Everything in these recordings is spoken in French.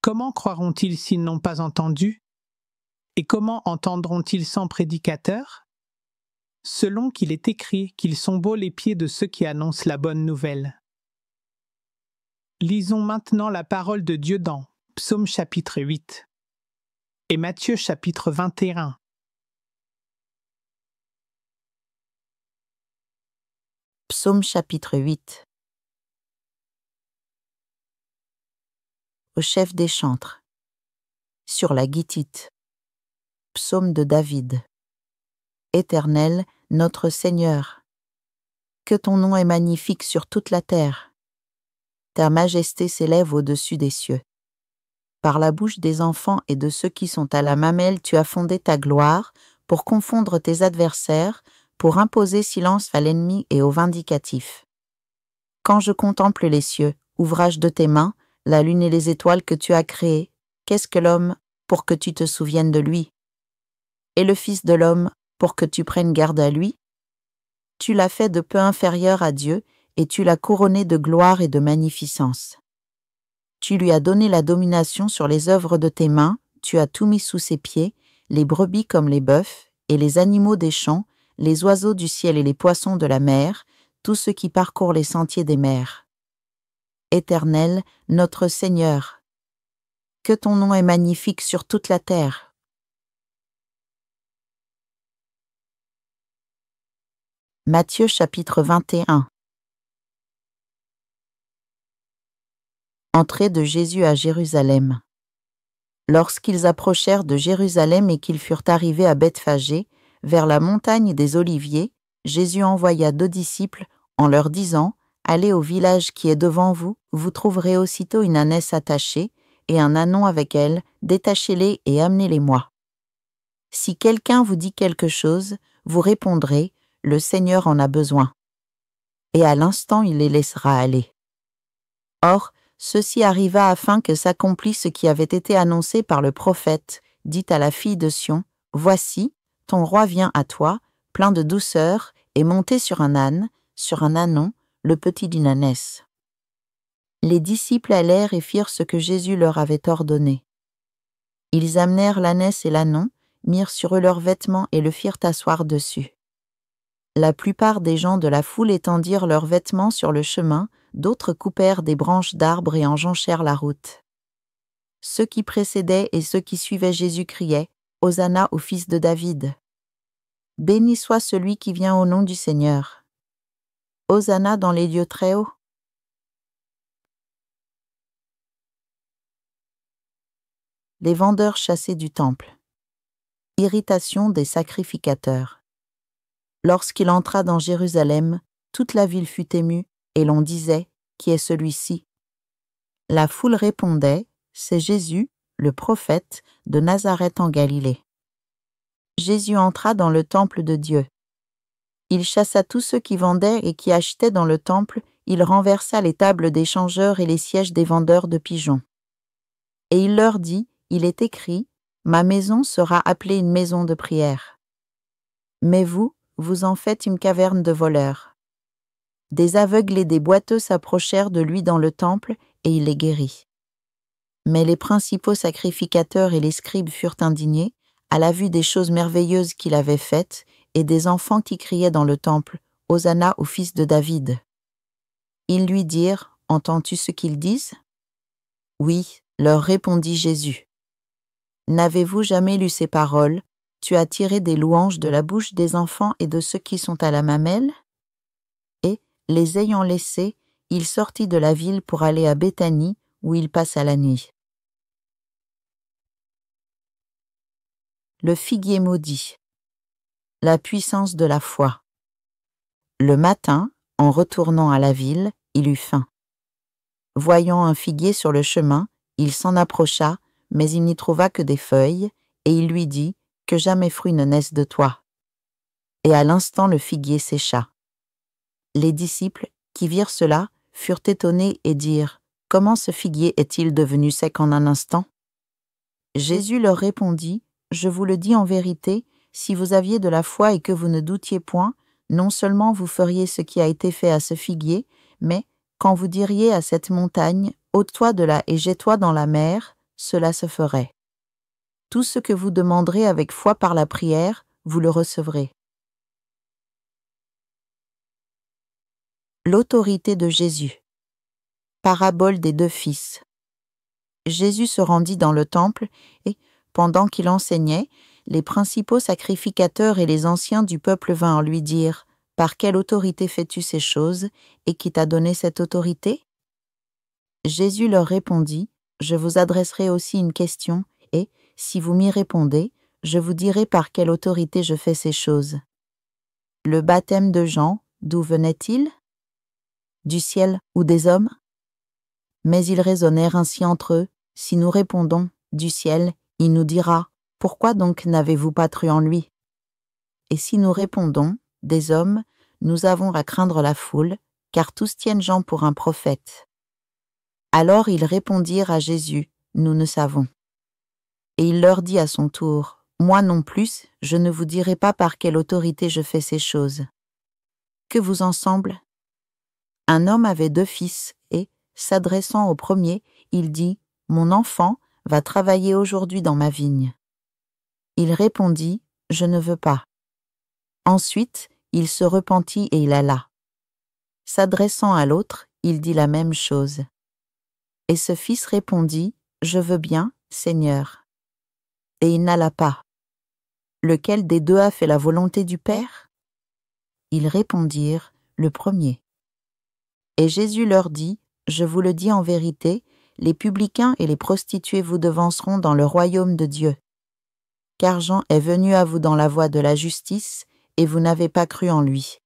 Comment croiront-ils s'ils n'ont pas entendu? Et comment entendront-ils sans prédicateur? Selon qu'il est écrit qu'ils sont beaux les pieds de ceux qui annoncent la bonne nouvelle. Lisons maintenant la parole de Dieu dans Psaume chapitre 8 et Matthieu chapitre 21. Psaume chapitre 8. Au chef des chantres. Sur la guitite. Psaume de David. Éternel, notre Seigneur, que ton nom est magnifique sur toute la terre. Ta majesté s'élève au-dessus des cieux. Par la bouche des enfants et de ceux qui sont à la mamelle, tu as fondé ta gloire pour confondre tes adversaires, pour imposer silence à l'ennemi et au vindicatif. Quand je contemple les cieux, ouvrage de tes mains, la lune et les étoiles que tu as créées, qu'est-ce que l'homme pour que tu te souviennes de lui? Et le Fils de l'homme pour que tu prennes garde à lui? Tu l'as fait de peu inférieur à Dieu, et tu l'as couronné de gloire et de magnificence. Tu lui as donné la domination sur les œuvres de tes mains, tu as tout mis sous ses pieds, les brebis comme les bœufs, et les animaux des champs, les oiseaux du ciel et les poissons de la mer, tous ceux qui parcourent les sentiers des mers. Éternel, notre Seigneur, que ton nom est magnifique sur toute la terre. Matthieu chapitre 21. Entrée de Jésus à Jérusalem. Lorsqu'ils approchèrent de Jérusalem et qu'ils furent arrivés à Bethphagée, vers la montagne des Oliviers, Jésus envoya 2 disciples en leur disant « Allez au village qui est devant vous, vous trouverez aussitôt une ânesse attachée et un ânon avec elle, détachez-les et amenez-les-moi. Si quelqu'un vous dit quelque chose, vous répondrez « Le Seigneur en a besoin ». Et à l'instant il les laissera aller. Or, ceci arriva afin que s'accomplisse ce qui avait été annoncé par le prophète, dit à la fille de Sion, « Voici, ton roi vient à toi, plein de douceur, et monté sur un âne, sur un ânon, le petit d'une ânesse. » Les disciples allèrent et firent ce que Jésus leur avait ordonné. Ils amenèrent l'ânesse et l'ânon, mirent sur eux leurs vêtements et le firent asseoir dessus. La plupart des gens de la foule étendirent leurs vêtements sur le chemin, d'autres coupèrent des branches d'arbres et en jonchèrent la route. Ceux qui précédaient et ceux qui suivaient Jésus criaient « Hosanna au fils de David !» Béni soit celui qui vient au nom du Seigneur. Hosanna dans les lieux très hauts. Les vendeurs chassés du temple. Irritation des sacrificateurs. Lorsqu'il entra dans Jérusalem, toute la ville fut émue, et l'on disait « Qui est celui-ci » La foule répondait « C'est Jésus, le prophète, de Nazareth en Galilée. » Jésus entra dans le temple de Dieu. Il chassa tous ceux qui vendaient et qui achetaient dans le temple, il renversa les tables des changeurs et les sièges des vendeurs de pigeons. Et il leur dit, il est écrit, « Ma maison sera appelée une maison de prière. » Mais vous, vous en faites une caverne de voleurs. Des aveugles et des boiteux s'approchèrent de lui dans le temple, et il les guérit. Mais les principaux sacrificateurs et les scribes furent indignés, à la vue des choses merveilleuses qu'il avait faites, et des enfants qui criaient dans le temple, « Hosanna au fils de David !» Ils lui dirent, « Entends-tu ce qu'ils disent ?» Oui, leur répondit Jésus. N'avez-vous jamais lu ces paroles? Tu as tiré des louanges de la bouche des enfants et de ceux qui sont à la mamelle? Et, les ayant laissés, il sortit de la ville pour aller à Béthanie, où il passa la nuit. Le figuier maudit. La puissance de la foi. Le matin, en retournant à la ville, il eut faim. Voyant un figuier sur le chemin, il s'en approcha, mais il n'y trouva que des feuilles, et il lui dit « Que jamais fruit ne naisse de toi. » Et à l'instant le figuier sécha. Les disciples, qui virent cela, furent étonnés et dirent « Comment ce figuier est-il devenu sec en un instant ?» Jésus leur répondit « Je vous le dis en vérité, si vous aviez de la foi et que vous ne doutiez point, non seulement vous feriez ce qui a été fait à ce figuier, mais quand vous diriez à cette montagne, ôte-toi de là et jette-toi dans la mer, cela se ferait. Tout ce que vous demanderez avec foi par la prière, vous le recevrez. L'autorité de Jésus. Parabole des 2 fils. Jésus se rendit dans le temple et, pendant qu'il enseignait, les principaux sacrificateurs et les anciens du peuple vinrent lui dire « Par quelle autorité fais-tu ces choses et qui t'a donné cette autorité ?» Jésus leur répondit « Je vous adresserai aussi une question et, si vous m'y répondez, je vous dirai par quelle autorité je fais ces choses. Le baptême de Jean, d'où venait-il? Du ciel ou des hommes? » Mais ils raisonnèrent ainsi entre eux. Si nous répondons « du ciel », il nous dira « Pourquoi donc n'avez-vous pas cru en lui ?» Et si nous répondons « des hommes », nous avons à craindre la foule, car tous tiennent Jean pour un prophète. Alors ils répondirent à Jésus « Nous ne savons. » Et il leur dit à son tour « Moi non plus, je ne vous dirai pas par quelle autorité je fais ces choses. » Que vous en semble? Un homme avait 2 fils et, s'adressant au premier, il dit « Mon enfant va travailler aujourd'hui dans ma vigne. » Il répondit « Je ne veux pas. » Ensuite, il se repentit et il alla. S'adressant à l'autre, il dit la même chose. Et ce fils répondit « Je veux bien, Seigneur. » Et il n'alla pas. Lequel des 2 a fait la volonté du Père? Ils répondirent « Le premier. » Et Jésus leur dit « Je vous le dis en vérité, les publicains et les prostituées vous devanceront dans le royaume de Dieu. Car Jean est venu à vous dans la voie de la justice, et vous n'avez pas cru en lui.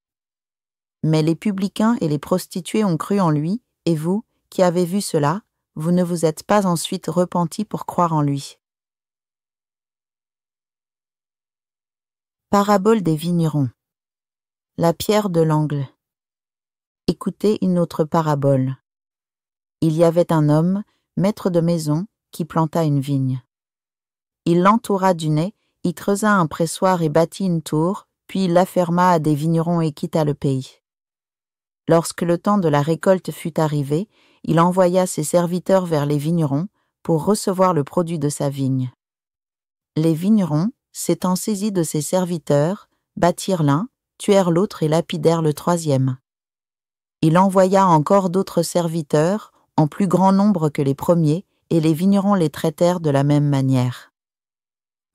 Mais les publicains et les prostituées ont cru en lui, et vous, qui avez vu cela, vous ne vous êtes pas ensuite repentis pour croire en lui. » Parabole des vignerons. La pierre de l'angle. Écoutez une autre parabole. Il y avait un homme, maître de maison, qui planta une vigne. Il l'entoura du nez, y creusa un pressoir et bâtit une tour, puis il l'afferma à des vignerons et quitta le pays. Lorsque le temps de la récolte fut arrivé, il envoya ses serviteurs vers les vignerons pour recevoir le produit de sa vigne. Les vignerons, s'étant saisis de ses serviteurs, battirent l'un, tuèrent l'autre et lapidèrent le troisième. Il envoya encore d'autres serviteurs, en plus grand nombre que les premiers, et les vignerons les traitèrent de la même manière.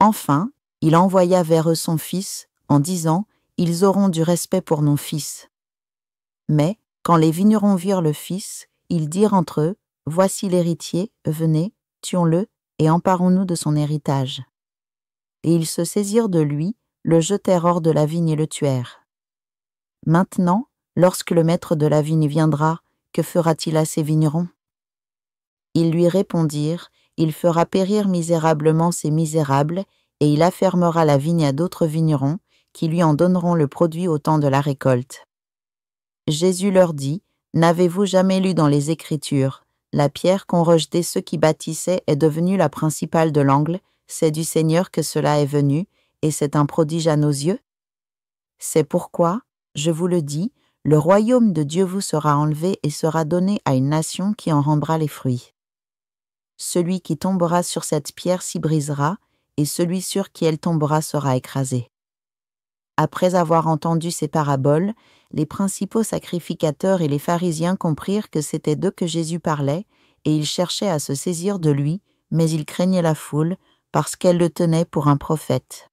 Enfin, il envoya vers eux son fils, en disant « Ils auront du respect pour mon fils. » Mais, quand les vignerons virent le fils, ils dirent entre eux « Voici l'héritier, venez, tuons-le, et emparons-nous de son héritage. » Et ils se saisirent de lui, le jetèrent hors de la vigne et le tuèrent. Maintenant, lorsque le maître de la vigne viendra, que fera-t-il à ces vignerons? Ils lui répondirent, il fera périr misérablement ces misérables, et il affermera la vigne à d'autres vignerons, qui lui en donneront le produit au temps de la récolte. Jésus leur dit, n'avez-vous jamais lu dans les Écritures, la pierre qu'ont rejetée ceux qui bâtissaient est devenue la principale de l'angle, c'est du Seigneur que cela est venu, et c'est un prodige à nos yeux? C'est pourquoi, je vous le dis, le royaume de Dieu vous sera enlevé et sera donné à une nation qui en rendra les fruits. Celui qui tombera sur cette pierre s'y brisera, et celui sur qui elle tombera sera écrasé. Après avoir entendu ces paraboles, les principaux sacrificateurs et les pharisiens comprirent que c'était d'eux que Jésus parlait, et ils cherchaient à se saisir de lui, mais ils craignaient la foule, parce qu'elle le tenait pour un prophète.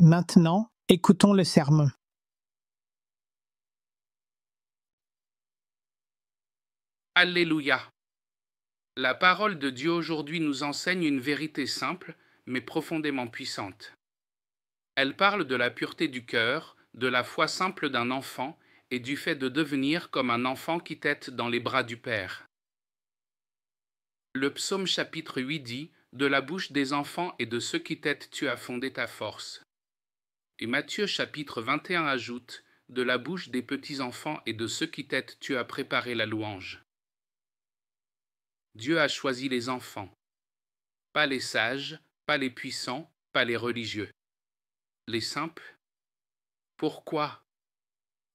Maintenant, écoutons le sermon. Alléluia. La parole de Dieu aujourd'hui nous enseigne une vérité simple, mais profondément puissante. Elle parle de la pureté du cœur, de la foi simple d'un enfant et du fait de devenir comme un enfant qui tète dans les bras du Père. Le psaume chapitre 8 dit « De la bouche des enfants et de ceux qui tètent tu as fondé ta force ». Et Matthieu chapitre 21 ajoute « De la bouche des petits-enfants et de ceux qui tètent tu as préparé la louange ». Dieu a choisi les enfants, pas les sages, pas les puissants, pas les religieux. Les simples. Pourquoi?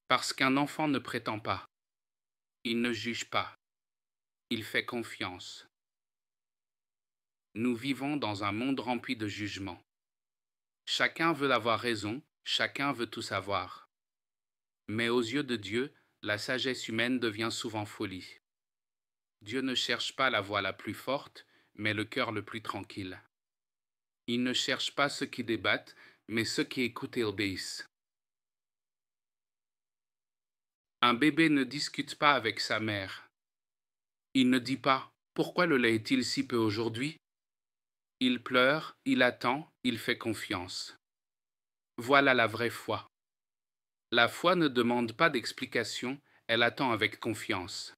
Parce qu'un enfant ne prétend pas. Il ne juge pas. Il fait confiance. Nous vivons dans un monde rempli de jugements. Chacun veut avoir raison, chacun veut tout savoir. Mais aux yeux de Dieu, la sagesse humaine devient souvent folie. Dieu ne cherche pas la voix la plus forte, mais le cœur le plus tranquille. Il ne cherche pas ceux qui débattent, mais ceux qui écoutent et obéissent. Un bébé ne discute pas avec sa mère. Il ne dit pas « Pourquoi le lait est-il si peu aujourd'hui ?» Il pleure, il attend, il fait confiance. Voilà la vraie foi. La foi ne demande pas d'explication, elle attend avec confiance.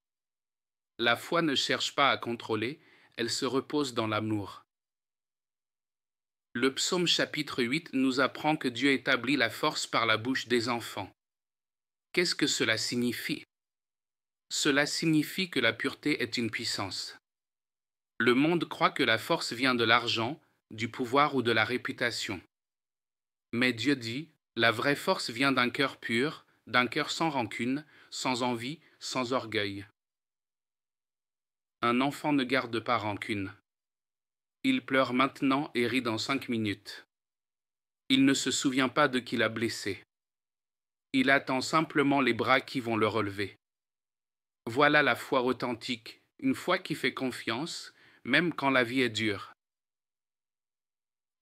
La foi ne cherche pas à contrôler, elle se repose dans l'amour. Le psaume chapitre 8 nous apprend que Dieu établit la force par la bouche des enfants. Qu'est-ce que cela signifie? Cela signifie que la pureté est une puissance. Le monde croit que la force vient de l'argent, du pouvoir ou de la réputation. Mais Dieu dit, la vraie force vient d'un cœur pur, d'un cœur sans rancune, sans envie, sans orgueil. Un enfant ne garde pas rancune. Il pleure maintenant et rit dans 5 minutes. Il ne se souvient pas de qui l'a blessé. Il attend simplement les bras qui vont le relever. Voilà la foi authentique, une foi qui fait confiance, même quand la vie est dure.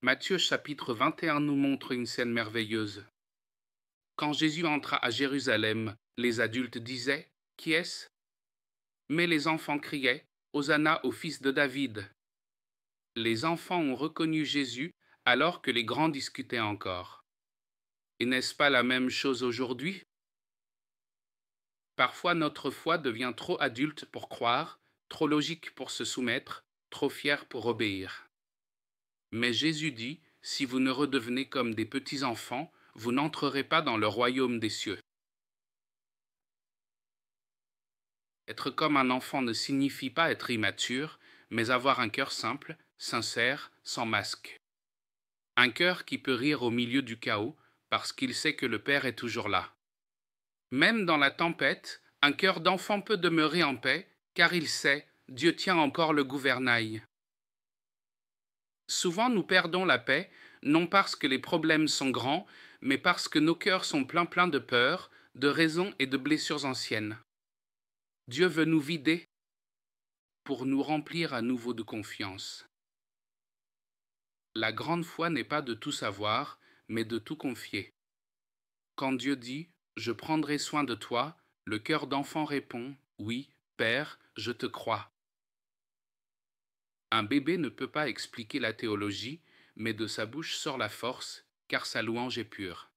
Matthieu chapitre 21 nous montre une scène merveilleuse. Quand Jésus entra à Jérusalem, les adultes disaient « Qui est-ce » Mais les enfants criaient « Hosanna au fils de David ». Les enfants ont reconnu Jésus alors que les grands discutaient encore. Et n'est-ce pas la même chose aujourd'hui? Parfois notre foi devient trop adulte pour croire, trop logique pour se soumettre, trop fière pour obéir. Mais Jésus dit, si vous ne redevenez comme des petits-enfants, vous n'entrerez pas dans le royaume des cieux. Être comme un enfant ne signifie pas être immature, mais avoir un cœur simple, sincère, sans masque. Un cœur qui peut rire au milieu du chaos, parce qu'il sait que le Père est toujours là. Même dans la tempête, un cœur d'enfant peut demeurer en paix, car il sait, Dieu tient encore le gouvernail. Souvent nous perdons la paix, non parce que les problèmes sont grands, mais parce que nos cœurs sont pleins de peur, de raisons et de blessures anciennes. Dieu veut nous vider pour nous remplir à nouveau de confiance. La grande foi n'est pas de tout savoir, mais de tout confier. Quand Dieu dit « Je prendrai soin de toi », le cœur d'enfant répond « Oui, Père, je te crois ». Un bébé ne peut pas expliquer la théologie, mais de sa bouche sort la force, car sa louange est pure.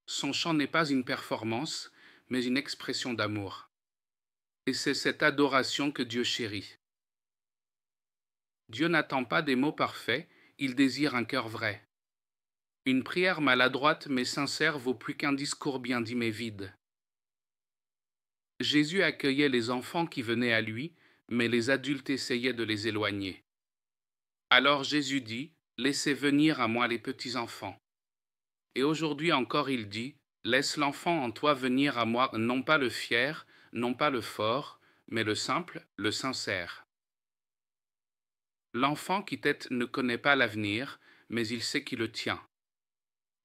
Son chant n'est pas une performance, mais une expression d'amour. Et c'est cette adoration que Dieu chérit. Dieu n'attend pas des mots parfaits, il désire un cœur vrai. Une prière maladroite mais sincère vaut plus qu'un discours bien dit mais vide. Jésus accueillait les enfants qui venaient à lui, mais les adultes essayaient de les éloigner. Alors Jésus dit, « Laissez venir à moi les petits-enfants. » Et aujourd'hui encore il dit, « Laisse l'enfant en toi venir à moi, non pas le fier, non pas le fort, mais le simple, le sincère. » L'enfant qui tête ne connaît pas l'avenir, mais il sait qui le tient.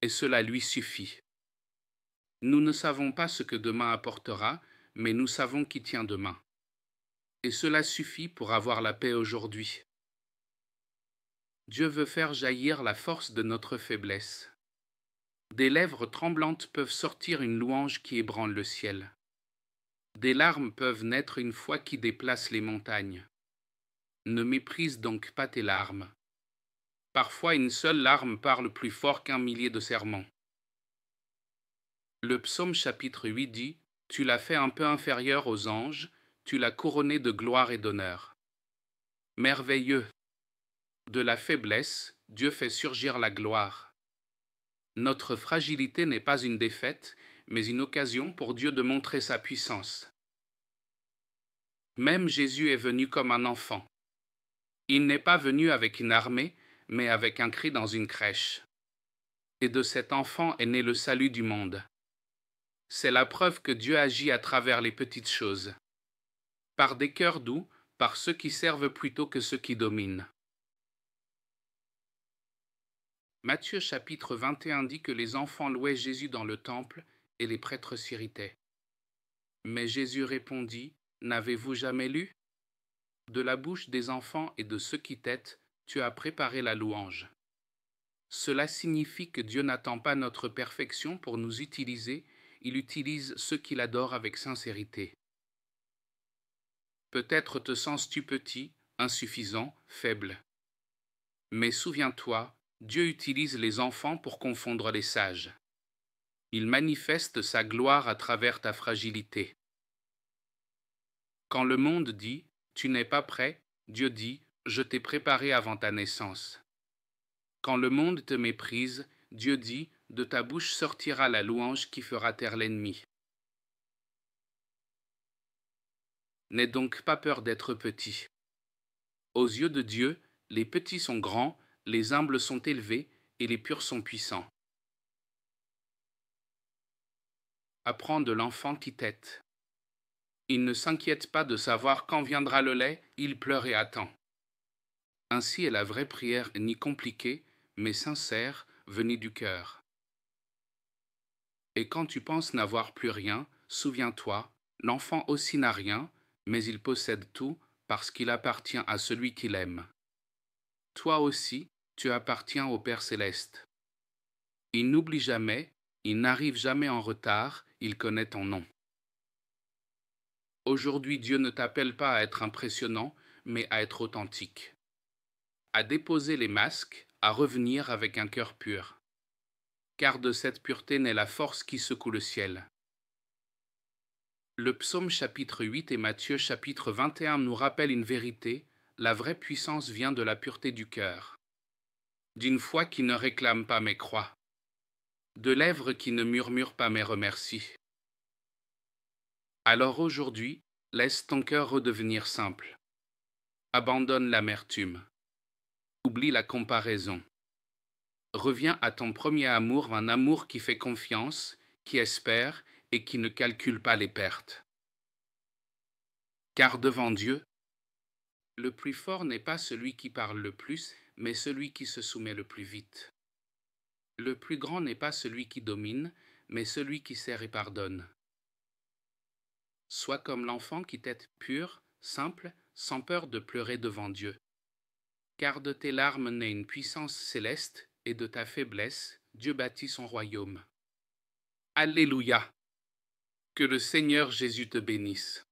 Et cela lui suffit. Nous ne savons pas ce que demain apportera, mais nous savons qui tient demain. Et cela suffit pour avoir la paix aujourd'hui. Dieu veut faire jaillir la force de notre faiblesse. Des lèvres tremblantes peuvent sortir une louange qui ébranle le ciel. Des larmes peuvent naître une foi qui déplace les montagnes. Ne méprise donc pas tes larmes. Parfois une seule larme parle plus fort qu'un millier de serments. Le psaume chapitre 8 dit « Tu l'as fait un peu inférieur aux anges, tu l'as couronné de gloire et d'honneur. » Merveilleux! De la faiblesse, Dieu fait surgir la gloire. Notre fragilité n'est pas une défaite, mais une occasion pour Dieu de montrer sa puissance. Même Jésus est venu comme un enfant. Il n'est pas venu avec une armée, mais avec un cri dans une crèche. Et de cet enfant est né le salut du monde. C'est la preuve que Dieu agit à travers les petites choses. par des cœurs doux, par ceux qui servent plutôt que ceux qui dominent. Matthieu chapitre 21 dit que les enfants louaient Jésus dans le temple et les prêtres s'irritaient. Mais Jésus répondit, « N'avez-vous jamais lu ? De la bouche des enfants et de ceux qui têtent, tu as préparé la louange. » Cela signifie que Dieu n'attend pas notre perfection pour nous utiliser, il utilise ceux qui l'adorent avec sincérité. Peut-être te sens-tu petit, insuffisant, faible. Mais souviens-toi, Dieu utilise les enfants pour confondre les sages. Il manifeste sa gloire à travers ta fragilité. Quand le monde dit « Tu n'es pas prêt », Dieu dit « Je t'ai préparé avant ta naissance ». Quand le monde te méprise, Dieu dit « De ta bouche sortira la louange qui fera taire l'ennemi ». N'aie donc pas peur d'être petit. Aux yeux de Dieu, les petits sont grands, les humbles sont élevés et les purs sont puissants. Apprends de l'enfant qui tète. Il ne s'inquiète pas de savoir quand viendra le lait, il pleure et attend. Ainsi est la vraie prière ni compliquée, mais sincère, venue du cœur. Et quand tu penses n'avoir plus rien, souviens-toi, l'enfant aussi n'a rien, mais il possède tout parce qu'il appartient à celui qui l'aime. Toi aussi, tu appartiens au Père céleste. Il n'oublie jamais, il n'arrive jamais en retard, il connaît ton nom. Aujourd'hui, Dieu ne t'appelle pas à être impressionnant, mais à être authentique. À déposer les masques, à revenir avec un cœur pur. Car de cette pureté naît la force qui secoue le ciel. Le psaume chapitre 8 et Matthieu chapitre 21 nous rappellent une vérité, la vraie puissance vient de la pureté du cœur. D'une foi qui ne réclame pas mais croit. De lèvres qui ne murmurent pas mais remercient. Alors aujourd'hui, laisse ton cœur redevenir simple. Abandonne l'amertume. Oublie la comparaison. Reviens à ton premier amour, un amour qui fait confiance, qui espère et qui ne calcule pas les pertes. Car devant Dieu, le plus fort n'est pas celui qui parle le plus, mais celui qui se soumet le plus vite. Le plus grand n'est pas celui qui domine, mais celui qui sert et pardonne. Sois comme l'enfant qui t'est pur, simple, sans peur de pleurer devant Dieu. Car de tes larmes naît une puissance céleste, et de ta faiblesse, Dieu bâtit son royaume. Alléluia! Que le Seigneur Jésus te bénisse.